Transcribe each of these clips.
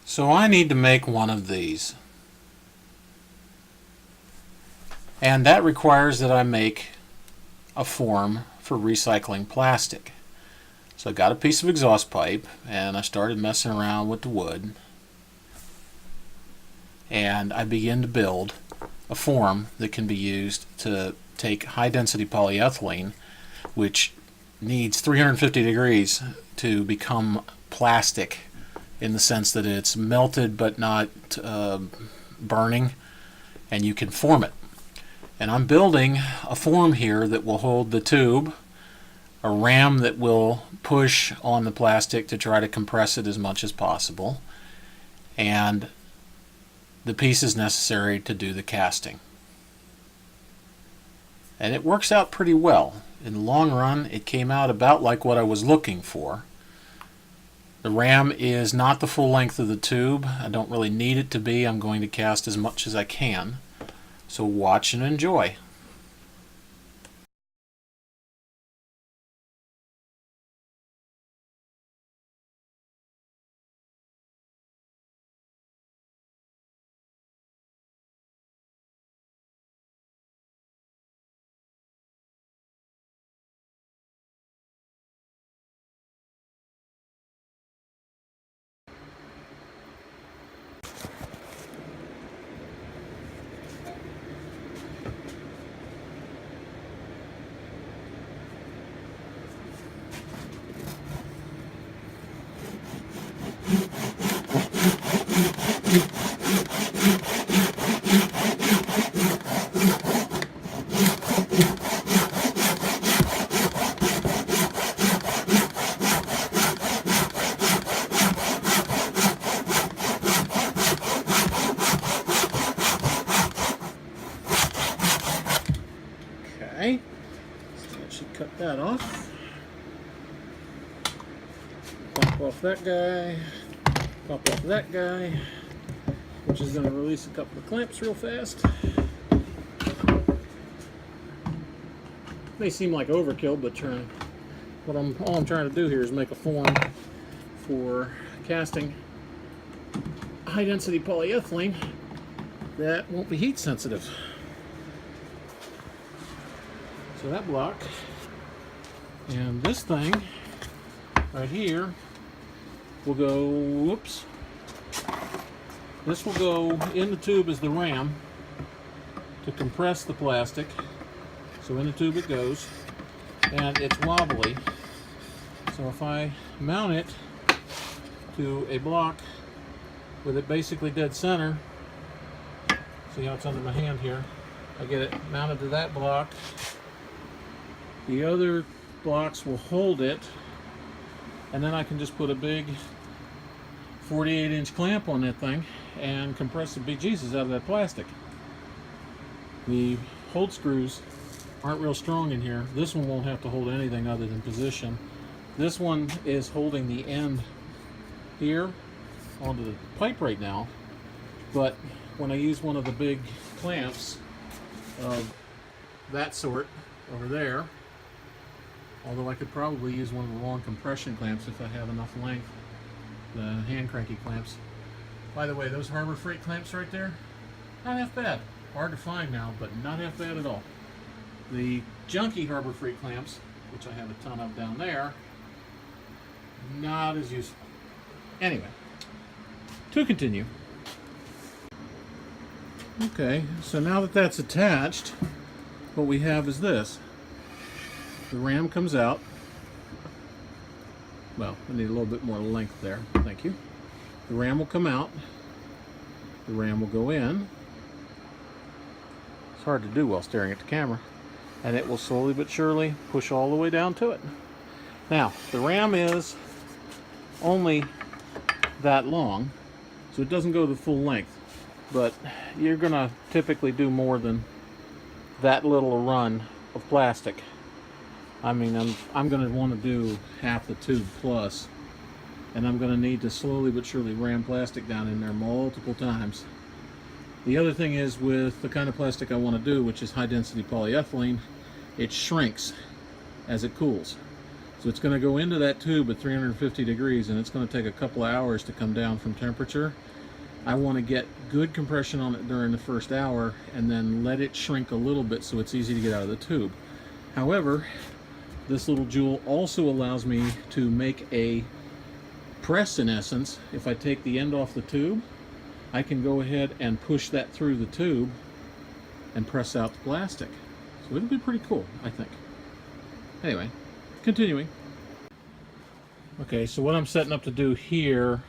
So I need to make one of these. And that requires that I make a form for recycling plastic. So I got a piece of exhaust pipe and I started messing around with the wood. And I began to build a form that can be used to take high density polyethylene, which needs 350 degrees to become plastic, in the sense that it's melted but not burning, and you can form it. And I'm building a form here that will hold the tube, a ram that will push on the plastic to try to compress it as much as possible, and the pieces necessary to do the casting. And it works out pretty well. In the long run, it came out about like what I was looking for. The ram is not the full length of the tube. I don't really need it to be. I'm going to cast as much as I can. So watch and enjoy. Okay, so I should cut that off. Pop off that guy. Pop off that guy, which is going to release a couple of clamps real fast. May seem like overkill, but all I'm trying to do here is make a form for casting high density polyethylene that won't be heat sensitive. So that block and this thing right here will go, whoops, this will go in the tube as the ram to compress the plastic. So in the tube it goes, and it's wobbly. So if I mount it to a block with it basically dead center, see how it's under my hand here, I get it mounted to that block. The other blocks will hold it, and then I can just put a big 48-inch clamp on that thing and compress the bejesus out of that plastic. The hold screws aren't real strong in here. This one won't have to hold anything other than position. This one is holding the end here onto the pipe right now, but when I use one of the big clamps of that sort over there, although I could probably use one of the long compression clamps if I have enough length, the hand cranky clamps. By the way, those Harbor Freight clamps right there, not half bad. Hard to find now, but not half bad at all. The junky Harbor Freight clamps, which I have a ton of down there, not as useful. Anyway, to continue. Okay, so now that that's attached, what we have is this. The ram comes out. Well, I need a little bit more length there. Thank you. The ram will come out. The ram will go in. It's hard to do while staring at the camera. And it will slowly but surely push all the way down to it. Now, the ram is only that long, so it doesn't go the full length. But you're going to typically do more than that little run of plastic. I mean, I'm going to want to do half the tube plus, and I'm going to need to slowly but surely ram plastic down in there multiple times. The other thing is, with the kind of plastic I want to do, which is high density polyethylene, it shrinks as it cools. So it's going to go into that tube at 350 degrees, and it's going to take a couple of hours to come down from temperature. I want to get good compression on it during the first hour and then let it shrink a little bit so it's easy to get out of the tube. However, this little jewel also allows me to make a press, in essence. If I take the end off the tube, I can go ahead and push that through the tube and press out the plastic. So it'll be pretty cool, I think. Anyway, continuing. Okay, so what I'm setting up to do here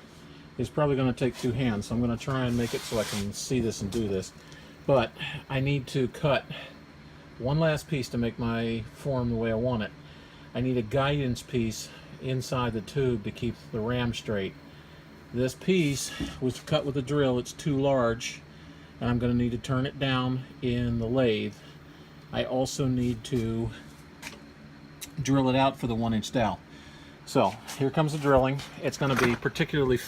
is probably going to take two hands, so I'm going to try and make it so I can see this and do this. But I need to cut one last piece to make my form the way I want it. I need a guidance piece inside the tube to keep the ram straight. This piece was cut with a drill. It's too large, and I'm going to need to turn it down in the lathe. I also need to drill it out for the 1-inch dowel. So here comes the drilling. It's going to be particularly...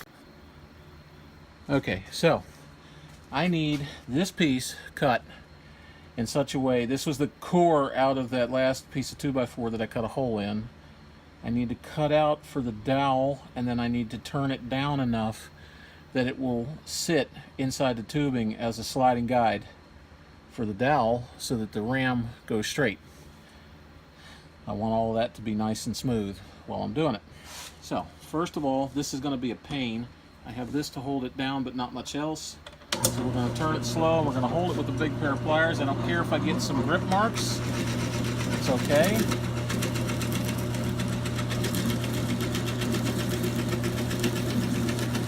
Okay, so I need this piece cut in such a way. This was the core out of that last piece of 2x4 that I cut a hole in. I need to cut out for the dowel, and then I need to turn it down enough that it will sit inside the tubing as a sliding guide for the dowel so that the ram goes straight. I want all of that to be nice and smooth while I'm doing it. So first of all, this is going to be a pain. I have this to hold it down, but not much else. So we're going to turn it slow, and we're going to hold it with a big pair of pliers. I don't care if I get some grip marks. It's okay.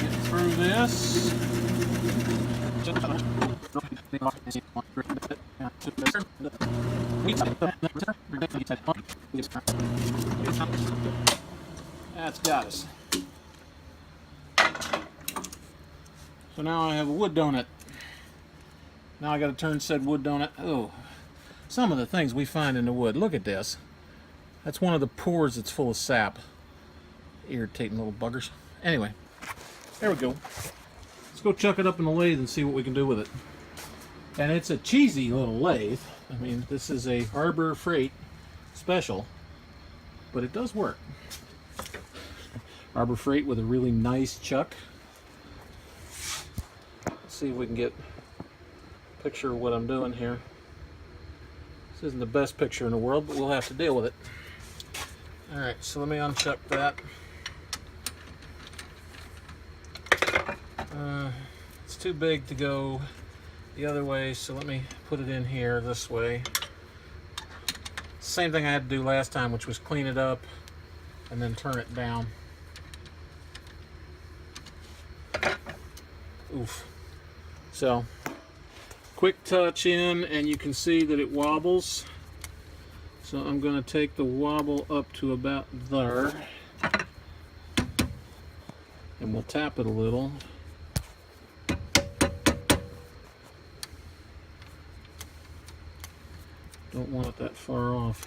Get through this. That's got us. So now I have a wood donut. Now I got to turn said wood donut. Oh, some of the things we find in the wood. Look at this. That's one of the pores that's full of sap. Irritating little buggers. Anyway, there we go. Let's go chuck it up in the lathe and see what we can do with it. And it's a cheesy little lathe. I mean, this is a Harbor Freight special, but it does work. Harbor Freight with a really nice chuck. See if we can get a picture of what I'm doing here. This isn't the best picture in the world, but we'll have to deal with it. Alright, so let me unchuck that. It's too big to go the other way, so let me put it in here this way. Same thing I had to do last time, which was clean it up and then turn it down. Oof. So, quick touch in, and you can see that it wobbles. So I'm going to take the wobble up to about there, and we'll tap it a little. Don't want it that far off.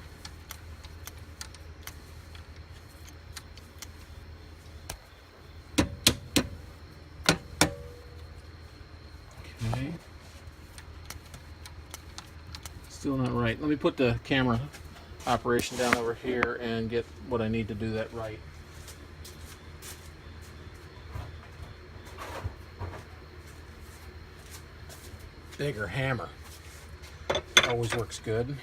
Okay. Still not right. Let me put the camera operation down over here and get what I need to do that right. Bigger hammer. Always works good.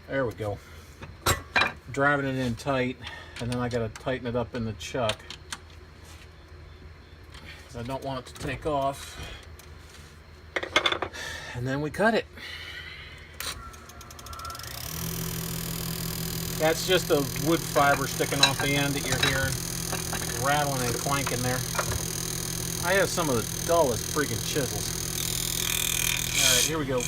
There we go. Driving it in tight, and then I gotta tighten it up in the chuck. I don't want it to take off. And then we cut it. That's just a wood fiber sticking off the end that you're hearing rattling and clanking there. I have some of the dullest freaking chisels. Alright, here we go.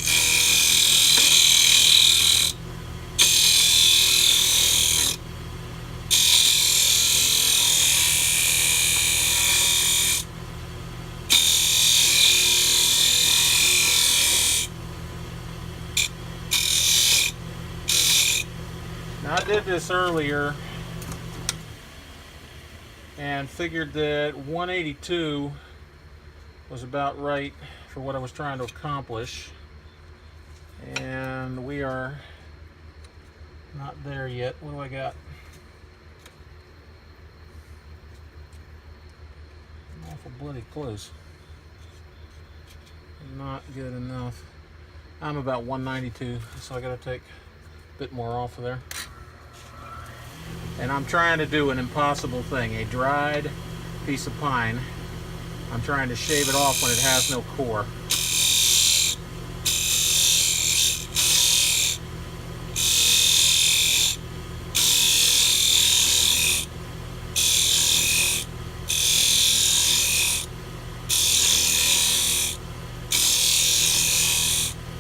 Now, I did this earlier and figured that 182 was about right for what I was trying to accomplish. And we are not there yet. What do I got? Awful bloody close. Not good enough. I'm about 192, so I gotta take a bit more off of there. And I'm trying to do an impossible thing, a dried piece of pine. I'm trying to shave it off when it has no core.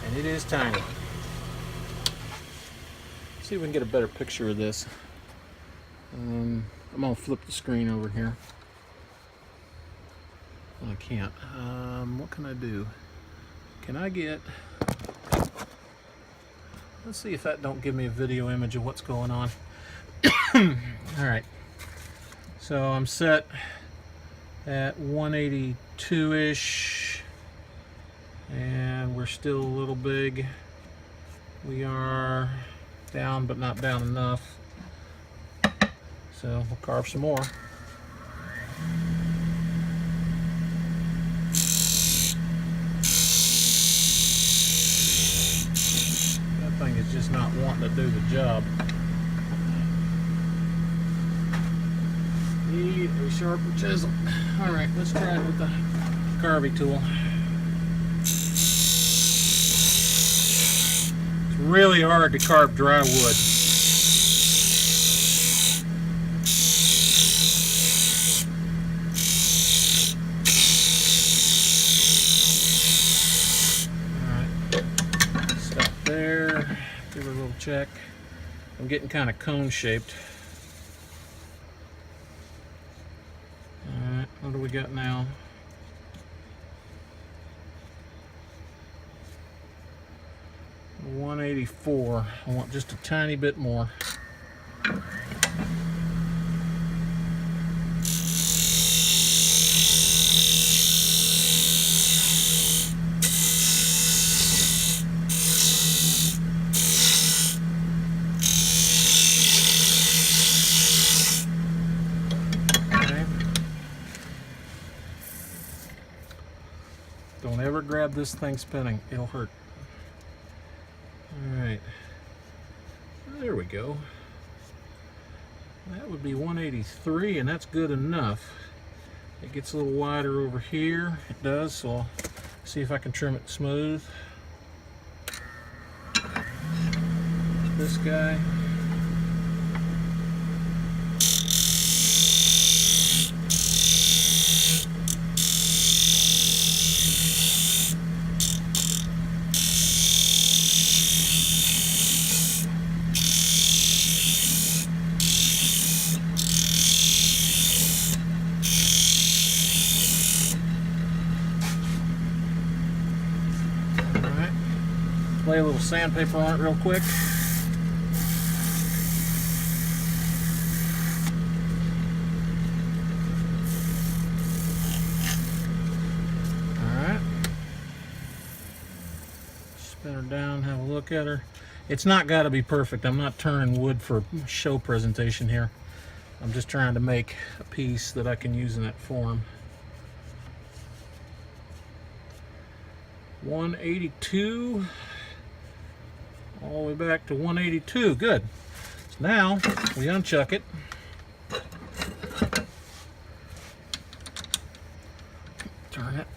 And it is tiny. See if we can get a better picture of this. I'm gonna flip the screen over here. I can't. What can I do? Can I get... Let's see if that don't give me a video image of what's going on. Alright. So I'm set at 182-ish. And we're still a little big. We are down, but not down enough. So we'll carve some more. That thing is just not wanting to do the job. Need a sharper chisel. Alright, let's try it with the carving tool. It's really hard to carve dry wood. There, give it a little check. I'm getting kind of cone shaped. Alright, what do we got now? 184. I want just a tiny bit more. Don't ever grab this thing spinning, it'll hurt. Alright, there we go. That would be 183, and that's good enough. It gets a little wider over here, it does, so I'll see if I can trim it smooth. This guy. Lay a little sandpaper on it real quick. Alright. Spin her down, have a look at her. It's not got to be perfect. I'm not turning wood for show presentation here. I'm just trying to make a piece that I can use in that form. 182. All the way back to 182. Good. So now we unchuck it. Turn it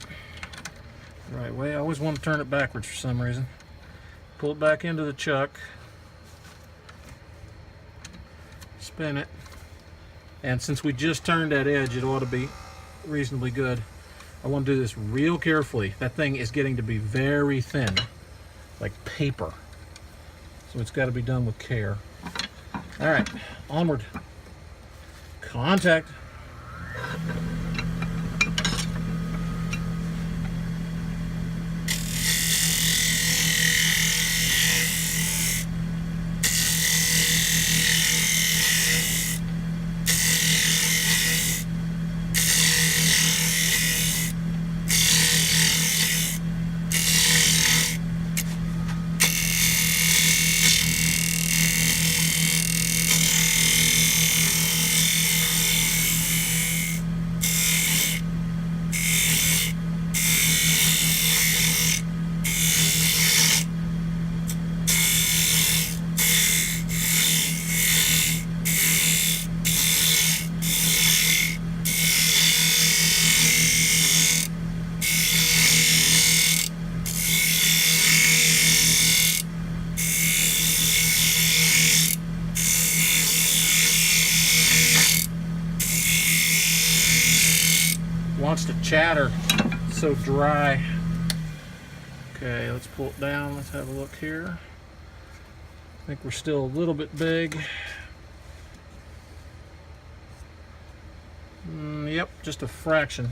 the right way. I always want to turn it backwards for some reason. Pull it back into the chuck. Spin it. And since we just turned that edge, it ought to be reasonably good. I want to do this real carefully. That thing is getting to be very thin, like paper. So it's got to be done with care. All right, onward. Contact. chatter. It's so dry. Okay, let's pull it down. Let's have a look here. I think we're still a little bit big. Yep, just a fraction.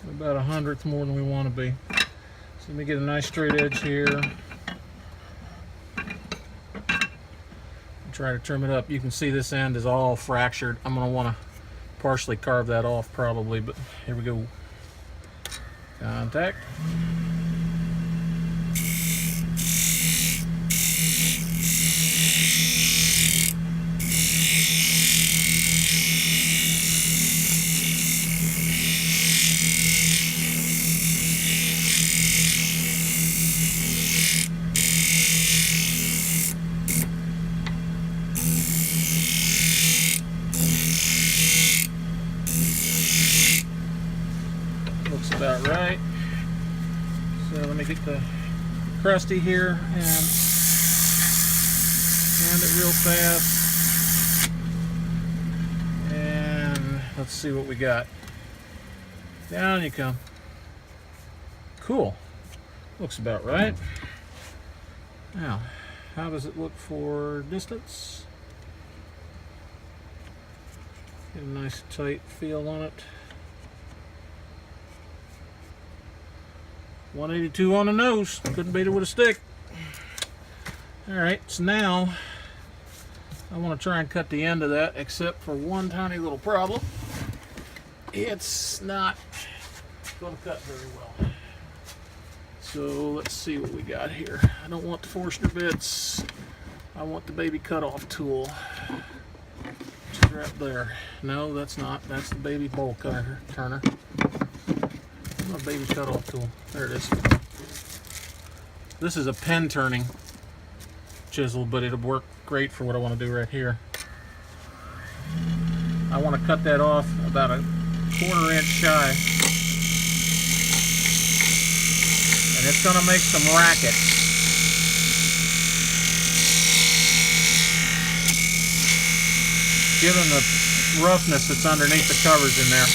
About 1/100th more than we want to be. So let me get a nice straight edge here. Try to trim it up. You can see this end is all fractured. I'm going to want to partially carve that off probably, but here we go. Contact. Looks about right. So let me get the crusty here and hand it real fast. And let's see what we got. Down you come. Cool. Looks about right. Now, how does it look for distance? Get a nice tight feel on it. 182 on the nose. Couldn't beat it with a stick. Alright, so now I want to try and cut the end of that, except for one tiny little problem. It's not going to cut very well. So let's see what we got here. I don't want the Forstner bits. I want the baby cutoff tool. It's right there. No, that's not. That's the baby bowl turner. My baby cutoff tool. There it is. This is a pen turning chisel, but it'll work great for what I want to do right here. I want to cut that off about a 1/4 inch shy. And it's going to make some racket. Given the roughness that's underneath the covers in there.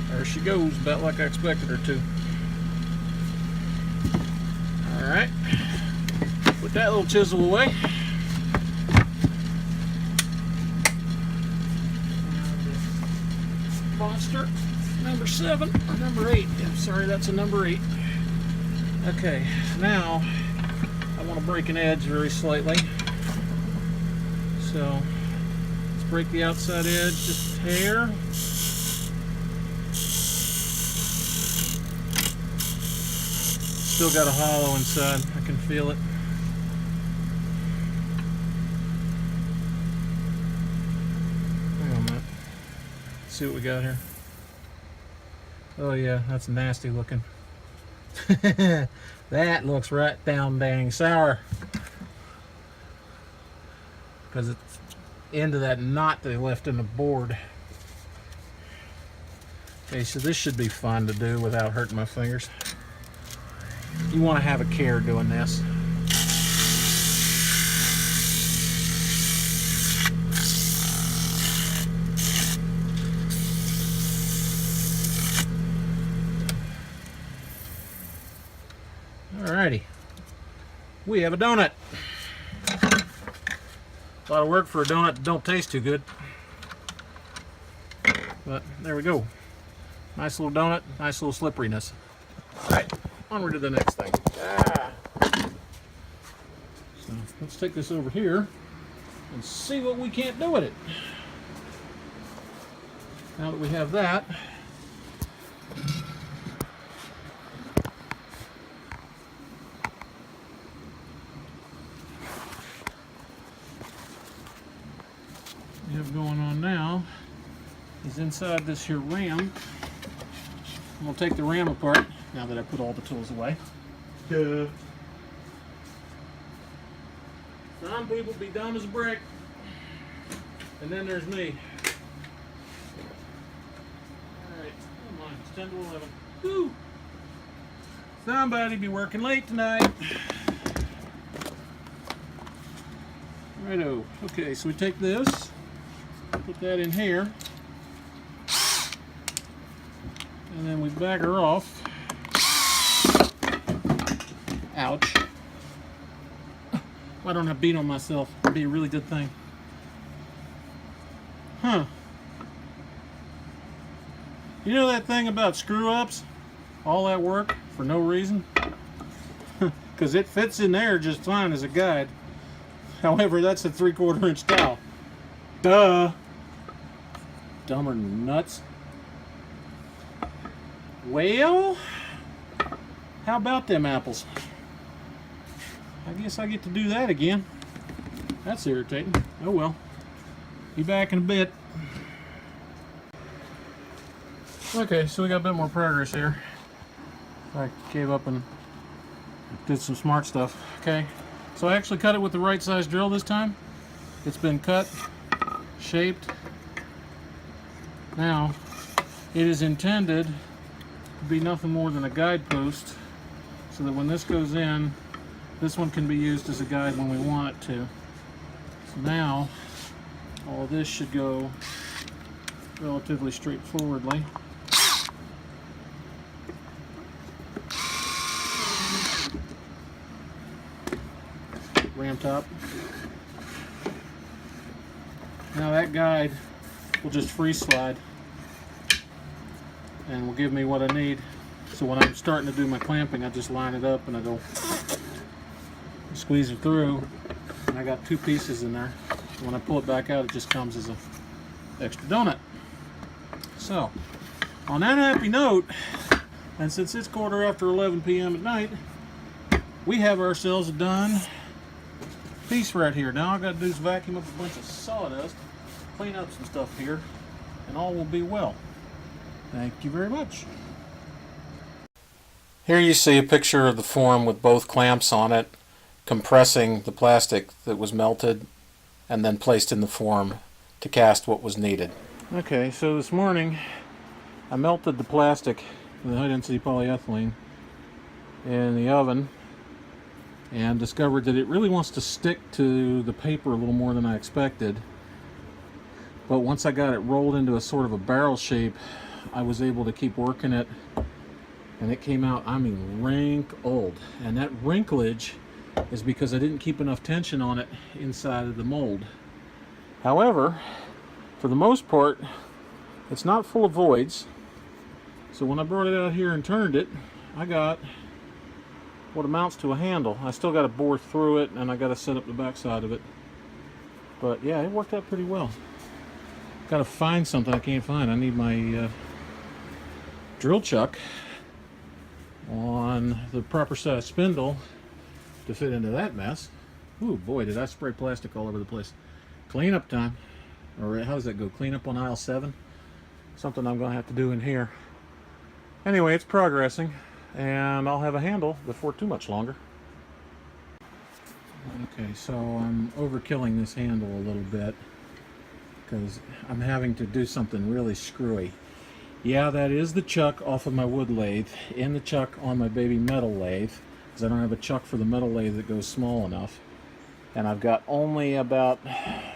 There she goes, about like I expected her to. Alright, put that little chisel away. Monster number 7 or number 8. I'm sorry, that's a number 8. Okay, now I want to break an edge very slightly. So let's break the outside edge just a hair. Still got a hollow inside. I can feel it. Hang on a minute. Let's see what we got here. Oh yeah, that's nasty looking. That looks right down dang sour. Because it's into that knot they left in the board. Okay, so this should be fun to do without hurting my fingers. You want to have a care doing this. Alrighty, we have a donut. A lot of work for a donut that don't taste too good. But there we go. Nice little donut, nice little slipperiness. Alright, onward to the next thing. So let's take this over here and see what we can't do with it. Now that we have that, we have going on now is inside this here ram. I'm going to take the ram apart now that I put all the tools away. Duh. Some people be dumb as a brick. And then there's me. Alright, come on, it's 10 to 11. Woo! Somebody be working late tonight. Righto. Okay, so we take this, put that in here, and then we back her off. Ouch. Why don't I beat on myself? It'd be a really good thing. Huh. You know that thing about screw-ups? All that work for no reason? Because it fits in there just fine as a guide. However, that's a 3/4 inch dowel. Duh. Dumber than nuts. Well, how about them apples? I guess I get to do that again. That's irritating. Oh well. Be back in a bit. Okay, so we got a bit more progress here. I gave up and did some smart stuff. Okay, so I actually cut it with the right size drill this time. It's been cut, shaped. Now, it is intended to be nothing more than a guidepost, so that when this goes in, this one can be used as a guide when we want it to. So now, all this should go relatively straightforwardly. Ram top. Now that guide will just free slide and will give me what I need. So when I'm starting to do my clamping, I just line it up and I go squeeze it through, and I got 2 pieces in there. When I pull it back out, it just comes as an extra donut. So on that happy note, and since it's 11:15 p.m. at night, we have ourselves a done piece right here. Now all I got to do is vacuum up a bunch of sawdust, clean up some stuff here, and all will be well. Thank you very much. Here you see a picture of the form with both clamps on it, compressing the plastic that was melted and then placed in the form to cast what was needed. Okay, so this morning I melted the plastic, the high density polyethylene, in the oven and discovered that it really wants to stick to the paper a little more than I expected. But once I got it rolled into a sort of a barrel shape, I was able to keep working it, and it came out, I mean, wrinkled. And that wrinklage is because I didn't keep enough tension on it inside of the mold. However, for the most part, it's not full of voids. So when I brought it out here and turned it, I got what amounts to a handle. I still got to bore through it, and I got to set up the back side of it. But yeah, it worked out pretty well. Got to find something I can't find. I need my drill chuck on the proper size spindle to fit into that mess. Ooh boy, did I spray plastic all over the place. Cleanup time. Or how does that go? Clean up on aisle 7? Something I'm going to have to do in here. Anyway, it's progressing, and I'll have a handle before too much longer. Okay, so I'm overkilling this handle a little bit because I'm having to do something really screwy. Yeah, that is the chuck off of my wood lathe, in the chuck on my baby metal lathe, because I don't have a chuck for the metal lathe that goes small enough. And I've got only about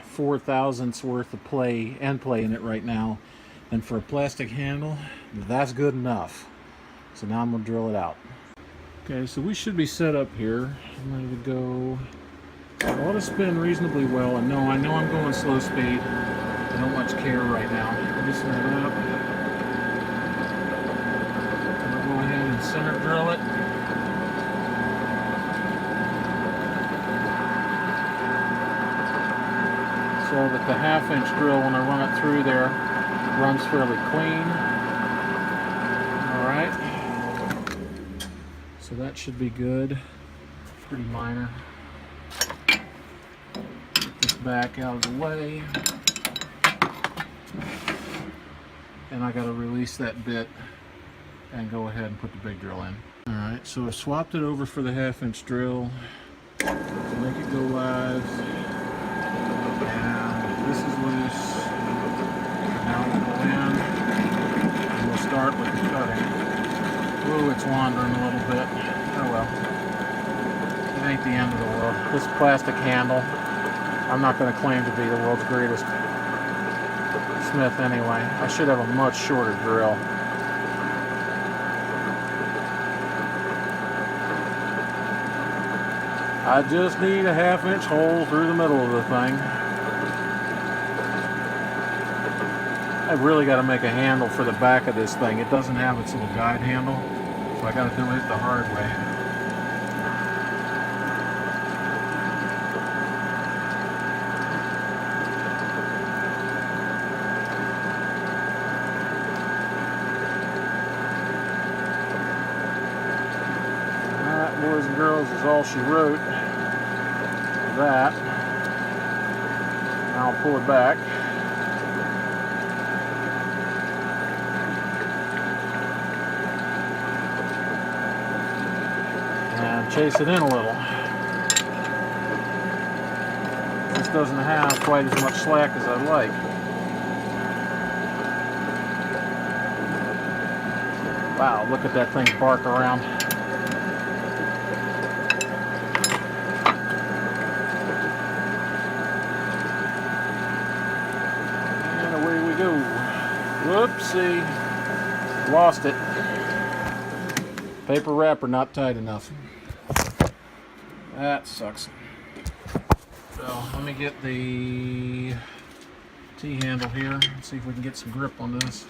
4 thousandths worth of end play in it right now. And for a plastic handle, that's good enough. So now I'm going to drill it out. Okay, so we should be set up here. I'm ready to go. I ought to spin reasonably well. And no, I know I'm going slow speed. I don't much care right now. Let me set it up. I'll go ahead and center drill it. So that the 1/2 inch drill, when I run it through there, runs fairly clean. Alright. So that should be good. Pretty minor. Get this back out of the way. And I gotta release that bit and go ahead and put the big drill in. Alright, so I swapped it over for the 1/2 inch drill to make it go live. And this is loose. Now we'll go in and we'll start with the cutting. Ooh, it's wandering a little bit. Oh well. It ain't the end of the world. This plastic handle I'm not going to claim to be the world's greatest smith anyway. I should have a much shorter drill. I just need a 1/2 inch hole through the middle of the thing. I really got to make a handle for the back of this thing. It doesn't have its little guide handle, so I got to do it the hard way. Alright, boys and girls, is all she wrote. That. Now I'll pull it back. And chase it in a little. This doesn't have quite as much slack as I'd like. Wow, look at that thing bark around. Whoopsie, lost it. Paper wrapper not tight enough. That sucks. So let me get the T-handle here and see if we can get some grip on this.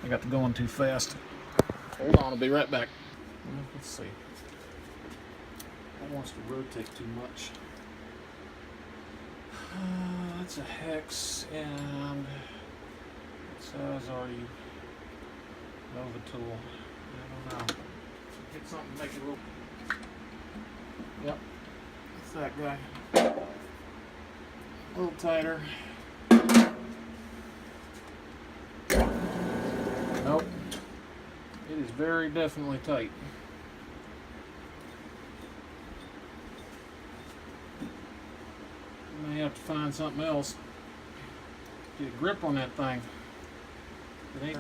I got the going too fast. Hold on, I'll be right back. Let's see. That wants to rotate too much. That's a hex and says, are you Nova tool? I don't know. Get something to make it a little. Yep, that's that guy. A little tighter. Nope. It is very definitely tight. I may have to find something else. Get a grip on that thing. It ain't.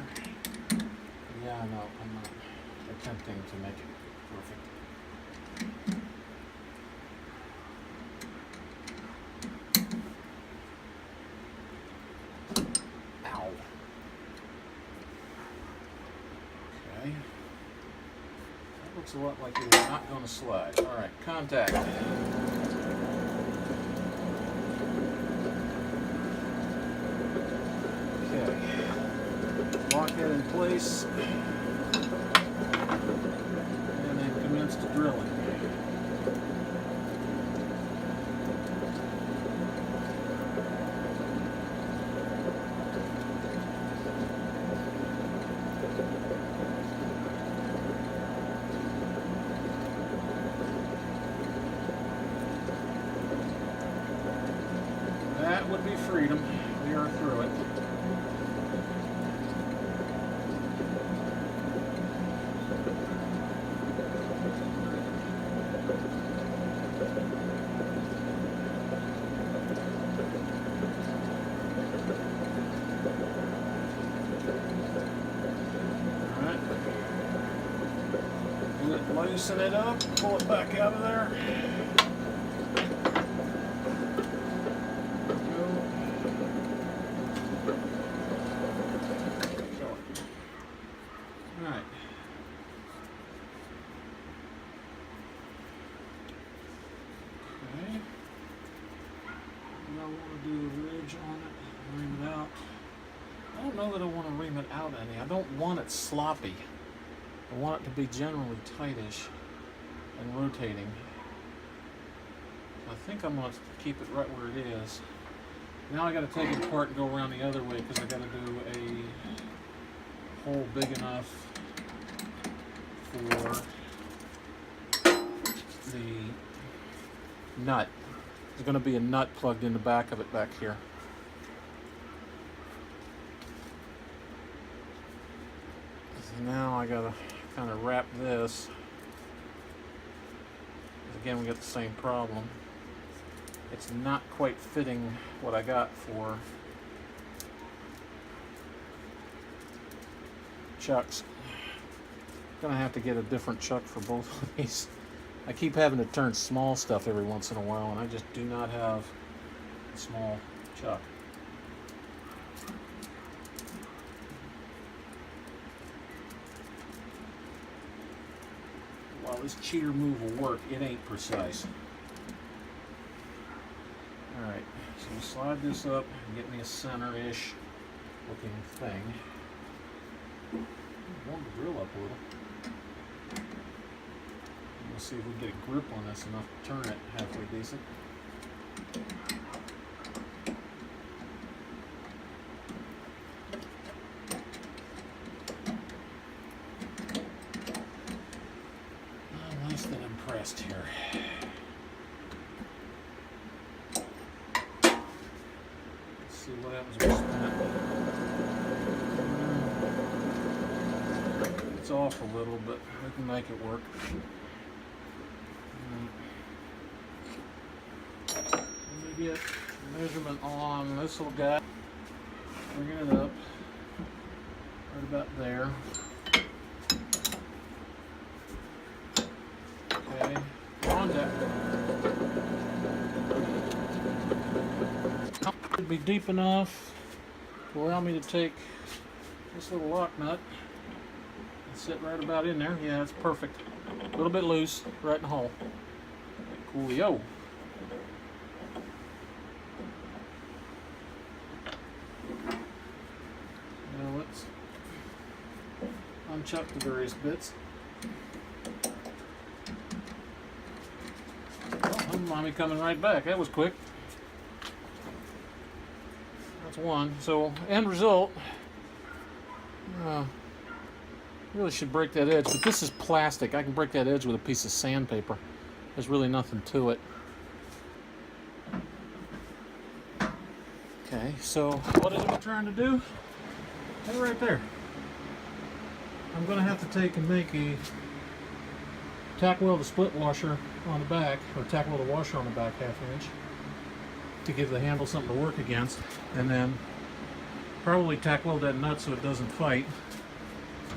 Yeah, no, I'm not attempting to make it perfect. Ow. Okay. That looks a lot like it is not going to slide. All right, contact. Lock that in place and then commence the drilling. That would be freedom. We are through it. Loosen it up, pull it back out of there. Alright. Okay. I want to do a ridge on it, ream it out. I don't know that I want to ream it out any. I don't want it sloppy. I want it to be generally tightish and rotating. I think I'm going to keep it right where it is. Now I got to take it apart and go around the other way because I got to do a hole big enough for the nut. There's going to be a nut plugged in the back of it back here. So now I got to kind of wrap this. Again, we got the same problem. It's not quite fitting what I got for chucks. Gonna have to get a different chuck for both of these. I keep having to turn small stuff every once in a while, and I just do not have small chuck. While this cheater move will work, it ain't precise. Alright, so we'll slide this up and get me a center-ish looking thing. Warm the drill up a little. We'll see if we get a grip on this enough to turn it halfway decent. I'm less than impressed here. Let's see what happens when we spin it. It's off a little, but we can make it work. Let me get measurement on this little guy. Bring it up right about there. Okay, on that. Should be deep enough to allow me to take this little lock nut and sit right about in there. Yeah, it's perfect. A little bit loose, right in the hole. Coolio. Now let's unchuck the various bits. Oh, mommy coming right back. That was quick. That's one. So end result, really should break that edge, but this is plastic. I can break that edge with a piece of sandpaper. There's really nothing to it. Okay, so what is it we're trying to do? Hey, right there. I'm going to have to take and make a tack weld a split washer on the back, or tack weld a washer on the back 1/2 inch to give the handle something to work against, and then probably tack weld that nut so it doesn't fight,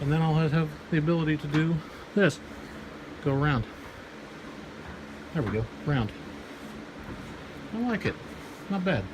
and then I'll have the ability to do this. Go around. There we go, round. I like it. Not bad.